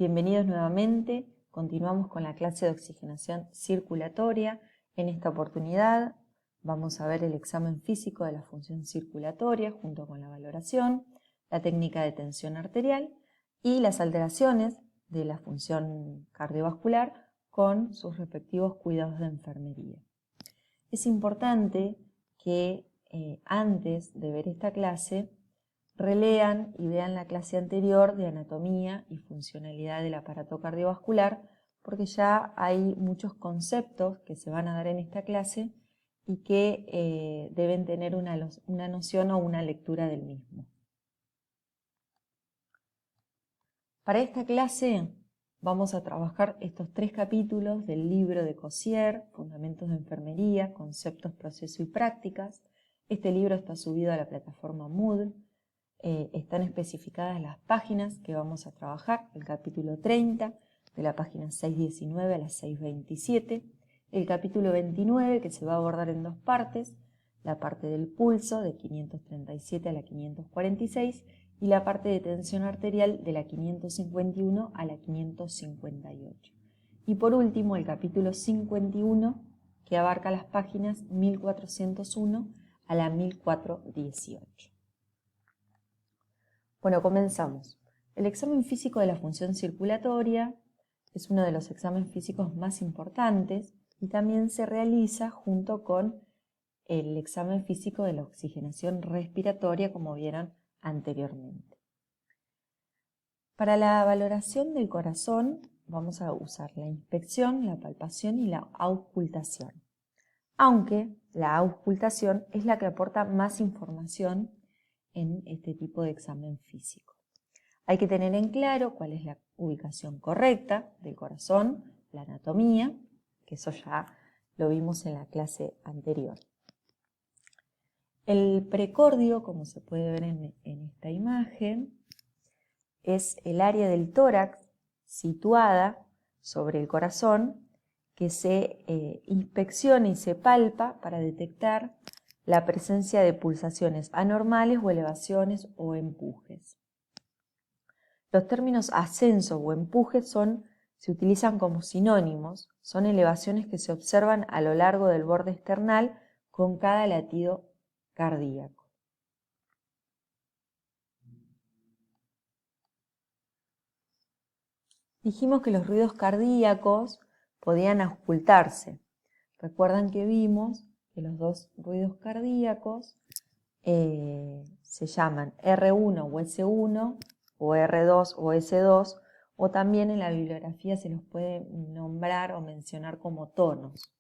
Bienvenidos nuevamente, continuamos con la clase de oxigenación circulatoria. En esta oportunidad vamos a ver el examen físico de la función circulatoria junto con la valoración, la técnica de tensión arterial y las alteraciones de la función cardiovascular con sus respectivos cuidados de enfermería. Es importante que antes de ver esta clase relean y vean la clase anterior de anatomía y funcionalidad del aparato cardiovascular, porque ya hay muchos conceptos que se van a dar en esta clase y que deben tener una noción o una lectura del mismo. Para esta clase vamos a trabajar estos 3 capítulos del libro de Cossier, Fundamentos de Enfermería, Conceptos, Proceso y Prácticas. Este libro está subido a la plataforma Moodle. Están especificadas las páginas que vamos a trabajar, el capítulo 30, de la página 619 a la 627, el capítulo 29, que se va a abordar en 2 partes, la parte del pulso, de 537 a la 546, y la parte de tensión arterial, de la 551 a la 558. Y por último, el capítulo 51, que abarca las páginas 1401 a la 1418. Bueno, comenzamos. El examen físico de la función circulatoria es uno de los exámenes físicos más importantes y también se realiza junto con el examen físico de la oxigenación respiratoria, como vieron anteriormente. Para la valoración del corazón vamos a usar la inspección, la palpación y la auscultación, aunque la auscultación es la que aporta más información en este tipo de examen físico. Hay que tener en claro cuál es la ubicación correcta del corazón, la anatomía, que eso ya lo vimos en la clase anterior. El precordio, como se puede ver en esta imagen, es el área del tórax situada sobre el corazón que se inspecciona y se palpa para detectar la presencia de pulsaciones anormales o elevaciones o empujes. Los términos ascenso o empuje se utilizan como sinónimos, son elevaciones que se observan a lo largo del borde external con cada latido cardíaco. Dijimos que los ruidos cardíacos podían auscultarse. Recuerdan que vimos que los 2 ruidos cardíacos se llaman R1 o S1 o R2 o S2, o también en la bibliografía se los puede nombrar o mencionar como tonos.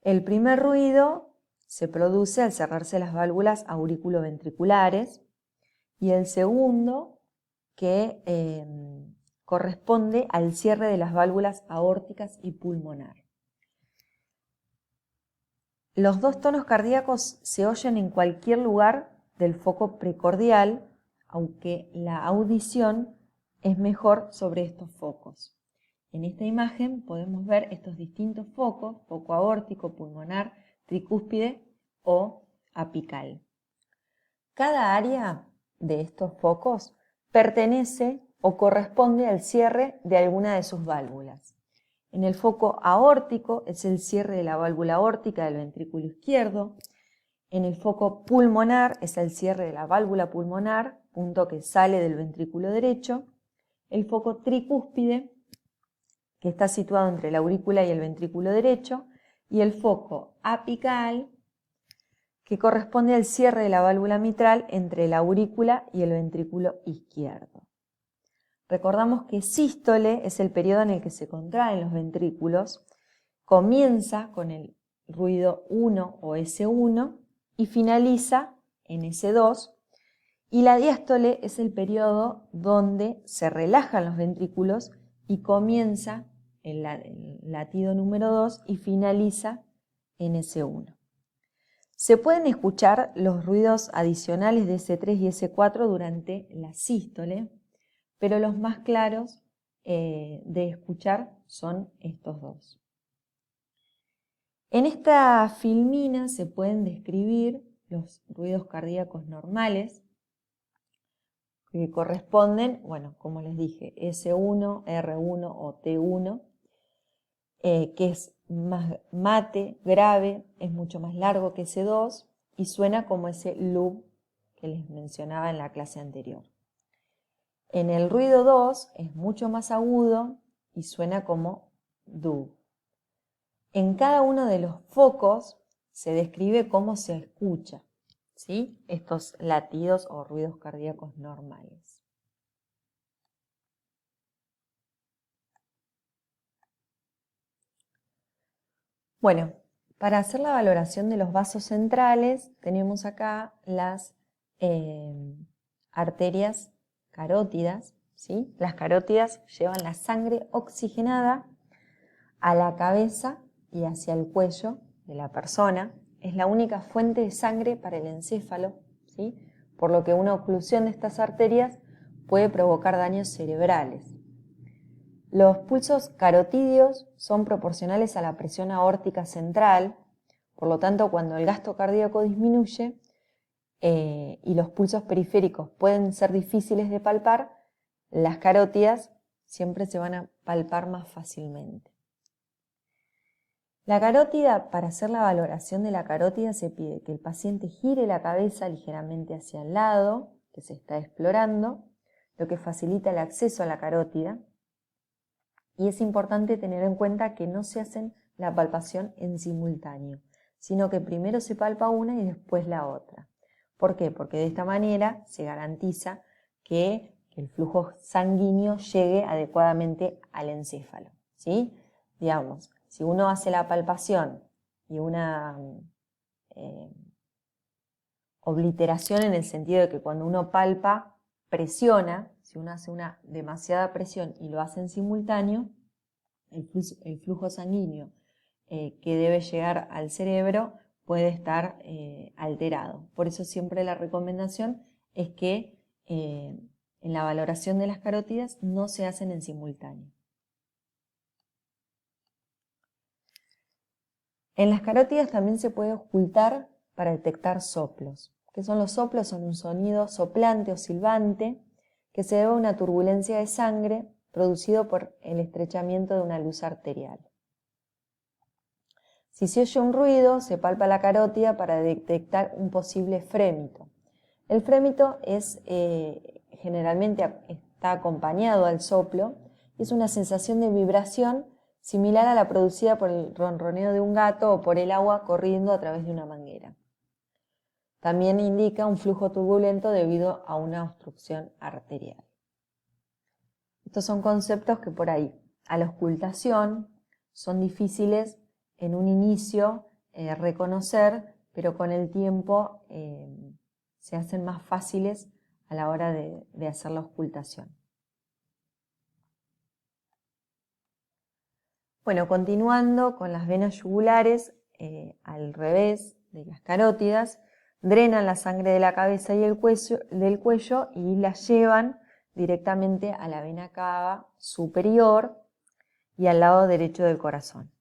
El primer ruido se produce al cerrarse las válvulas auriculoventriculares y el segundo que corresponde al cierre de las válvulas aórticas y pulmonar. Los 2 tonos cardíacos se oyen en cualquier lugar del foco precordial, aunque la audición es mejor sobre estos focos. En esta imagen podemos ver estos distintos focos, foco aórtico, pulmonar, tricúspide o apical. Cada área de estos focos pertenece o corresponde al cierre de alguna de sus válvulas. En el foco aórtico es el cierre de la válvula aórtica del ventrículo izquierdo. En el foco pulmonar es el cierre de la válvula pulmonar, punto que sale del ventrículo derecho. El foco tricúspide, que está situado entre la aurícula y el ventrículo derecho. Y el foco apical, que corresponde al cierre de la válvula mitral entre la aurícula y el ventrículo izquierdo. Recordamos que sístole es el periodo en el que se contraen los ventrículos, comienza con el ruido 1 o S1 y finaliza en S2, y la diástole es el periodo donde se relajan los ventrículos y comienza el latido número 2 y finaliza en S1. Se pueden escuchar los ruidos adicionales de S3 y S4 durante la sístole, pero los más claros de escuchar son estos 2. En esta filmina se pueden describir los ruidos cardíacos normales, que corresponden, bueno, como les dije, S1, R1 o T1, que es más mate, grave, es mucho más largo que S2 y suena como ese loop que les mencionaba en la clase anterior. En el ruido 2 es mucho más agudo y suena como do. En cada uno de los focos se describe cómo se escucha, ¿sí? Estos latidos o ruidos cardíacos normales. Bueno, para hacer la valoración de los vasos centrales tenemos acá las arterias carótidas, ¿sí? Las carótidas llevan la sangre oxigenada a la cabeza y hacia el cuello de la persona. Es la única fuente de sangre para el encéfalo, ¿sí? Por lo que una oclusión de estas arterias puede provocar daños cerebrales. Los pulsos carotídeos son proporcionales a la presión aórtica central, por lo tanto, cuando el gasto cardíaco disminuye y los pulsos periféricos pueden ser difíciles de palpar, las carótidas siempre se van a palpar más fácilmente. La carótida, para hacer la valoración de la carótida se pide que el paciente gire la cabeza ligeramente hacia el lado que se está explorando, lo que facilita el acceso a la carótida. Y es importante tener en cuenta que no se hacen la palpación en simultáneo, sino que primero se palpa una y después la otra. ¿Por qué? Porque de esta manera se garantiza que el flujo sanguíneo llegue adecuadamente al encéfalo, ¿sí? Digamos, si uno hace la palpación y una obliteración en el sentido de que cuando uno palpa, presiona, si uno hace una demasiada presión y lo hace en simultáneo, el flujo sanguíneo que debe llegar al cerebro puede estar alterado. Por eso siempre la recomendación es que en la valoración de las carótidas no se hacen en simultáneo. En las carótidas también se puede ocultar para detectar soplos. ¿Qué son los soplos? Son un sonido soplante o silbante que se debe a una turbulencia de sangre producido por el estrechamiento de una luz arterial. Si se oye un ruido, se palpa la carótida para detectar un posible frémito. El frémito generalmente está acompañado al soplo y es una sensación de vibración similar a la producida por el ronroneo de un gato o por el agua corriendo a través de una manguera. También indica un flujo turbulento debido a una obstrucción arterial. Estos son conceptos que por ahí, a la ocultación, son difíciles en un inicio reconocer, pero con el tiempo se hacen más fáciles a la hora de hacer la ocultación. Bueno, continuando con las venas yugulares, al revés de las carótidas, drenan la sangre de la cabeza y del cuello y la llevan directamente a la vena cava superior y al lado derecho del corazón.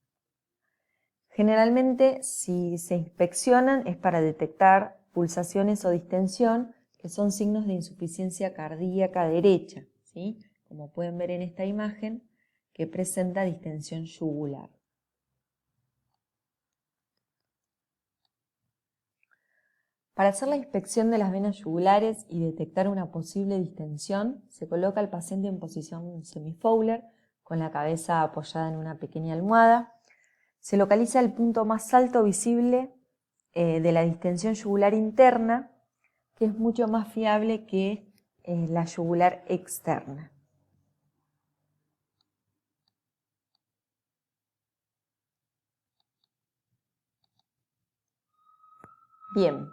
Generalmente, si se inspeccionan es para detectar pulsaciones o distensión, que son signos de insuficiencia cardíaca derecha, ¿sí? Como pueden ver en esta imagen, que presenta distensión yugular. Para hacer la inspección de las venas yugulares y detectar una posible distensión, se coloca al paciente en posición semi-Fowler, con la cabeza apoyada en una pequeña almohada. Se localiza el punto más alto visible de la distensión yugular interna, que es mucho más fiable que la yugular externa. Bien,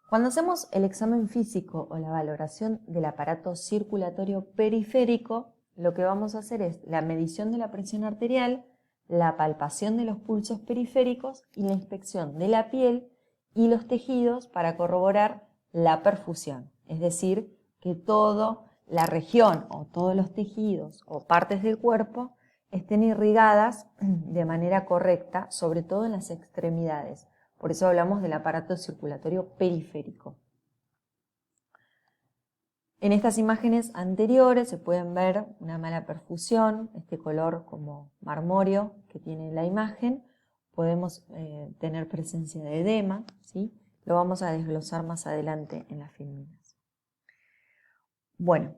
cuando hacemos el examen físico o la valoración del aparato circulatorio periférico, lo que vamos a hacer es la medición de la presión arterial, la palpación de los pulsos periféricos y la inspección de la piel y los tejidos para corroborar la perfusión, es decir, que toda la región o todos los tejidos o partes del cuerpo estén irrigadas de manera correcta, sobre todo en las extremidades. Por eso hablamos del aparato circulatorio periférico. En estas imágenes anteriores se pueden ver una mala perfusión, este color como marmóreo que tiene la imagen. Podemos tener presencia de edema, ¿sí? Lo vamos a desglosar más adelante en las filminas. Bueno,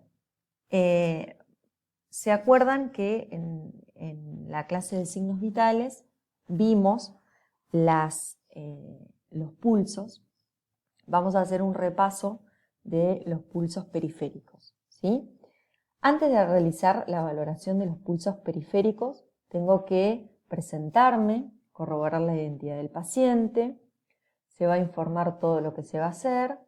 ¿se acuerdan que en la clase de signos vitales vimos los pulsos? Vamos a hacer un repaso de los pulsos periféricos, ¿sí? Antes de realizar la valoración de los pulsos periféricos, tengo que presentarme, corroborar la identidad del paciente, se va a informar todo lo que se va a hacer,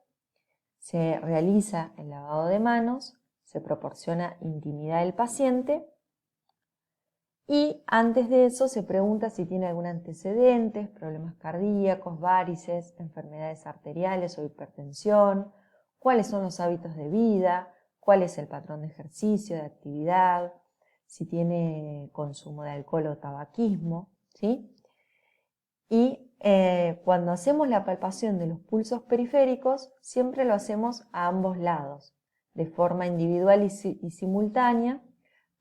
se realiza el lavado de manos, se proporciona intimidad del paciente y antes de eso se pregunta si tiene algún antecedente, problemas cardíacos, varices, enfermedades arteriales o hipertensión, cuáles son los hábitos de vida, cuál es el patrón de ejercicio, de actividad, si tiene consumo de alcohol o tabaquismo, ¿sí? Y cuando hacemos la palpación de los pulsos periféricos, siempre lo hacemos a ambos lados, de forma individual y simultánea,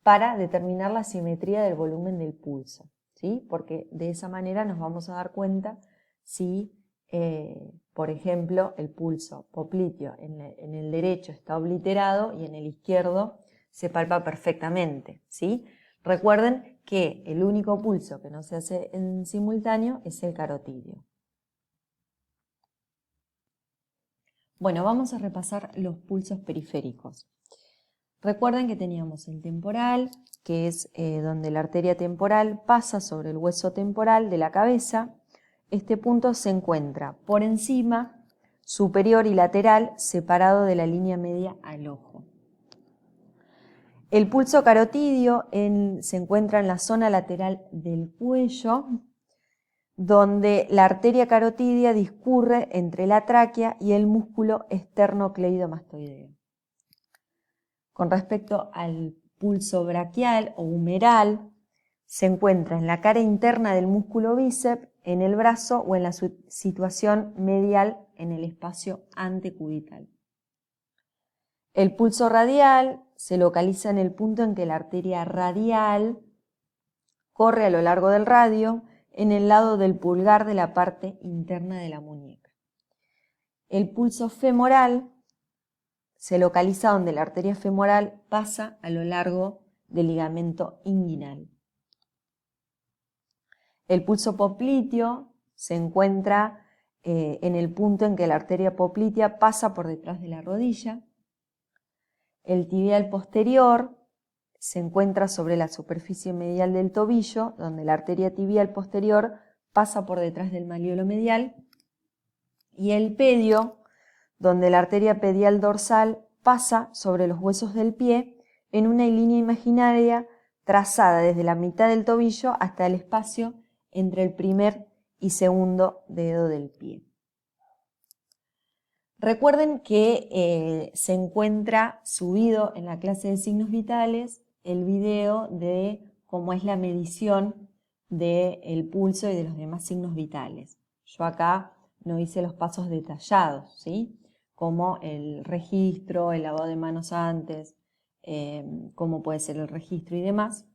para determinar la simetría del volumen del pulso, ¿sí? Porque de esa manera nos vamos a dar cuenta si, por ejemplo, el pulso popliteo en el derecho está obliterado y en el izquierdo se palpa perfectamente, ¿sí? Recuerden que el único pulso que no se hace en simultáneo es el carotídeo. Bueno, vamos a repasar los pulsos periféricos. Recuerden que teníamos el temporal, que es donde la arteria temporal pasa sobre el hueso temporal de la cabeza. Este punto se encuentra por encima, superior y lateral, separado de la línea media al ojo. El pulso carotídeo se encuentra en la zona lateral del cuello, donde la arteria carotídea discurre entre la tráquea y el músculo esternocleidomastoideo. Con respecto al pulso braquial o humeral, se encuentra en la cara interna del músculo bíceps, en el brazo o en la situación medial en el espacio antecubital. El pulso radial se localiza en el punto en que la arteria radial corre a lo largo del radio en el lado del pulgar de la parte interna de la muñeca. El pulso femoral se localiza donde la arteria femoral pasa a lo largo del ligamento inguinal. El pulso popliteo se encuentra en el punto en que la arteria poplitea pasa por detrás de la rodilla. El tibial posterior se encuentra sobre la superficie medial del tobillo, donde la arteria tibial posterior pasa por detrás del maleolo medial. Y el pedio, donde la arteria pedial dorsal pasa sobre los huesos del pie en una línea imaginaria trazada desde la mitad del tobillo hasta el espacio entre el primer y segundo dedo del pie. Recuerden que se encuentra subido en la clase de signos vitales el video de cómo es la medición del pulso y de los demás signos vitales. Yo acá no hice los pasos detallados, ¿sí? Como el registro, el lavado de manos antes, cómo puede ser el registro y demás.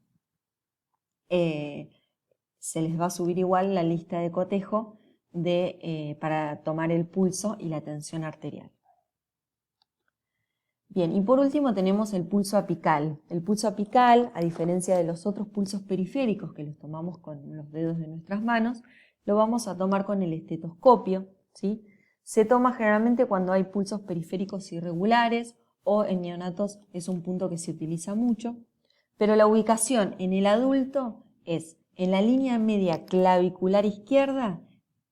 Se les va a subir igual la lista de cotejo para tomar el pulso y la tensión arterial. Bien, y por último tenemos el pulso apical. El pulso apical, a diferencia de los otros pulsos periféricos que los tomamos con los dedos de nuestras manos, lo vamos a tomar con el estetoscopio, ¿sí? Se toma generalmente cuando hay pulsos periféricos irregulares o en neonatos es un punto que se utiliza mucho, pero la ubicación en el adulto es en la línea media clavicular izquierda,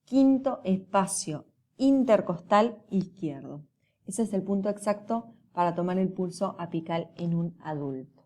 quinto espacio intercostal izquierdo. Ese es el punto exacto para tomar el pulso apical en un adulto.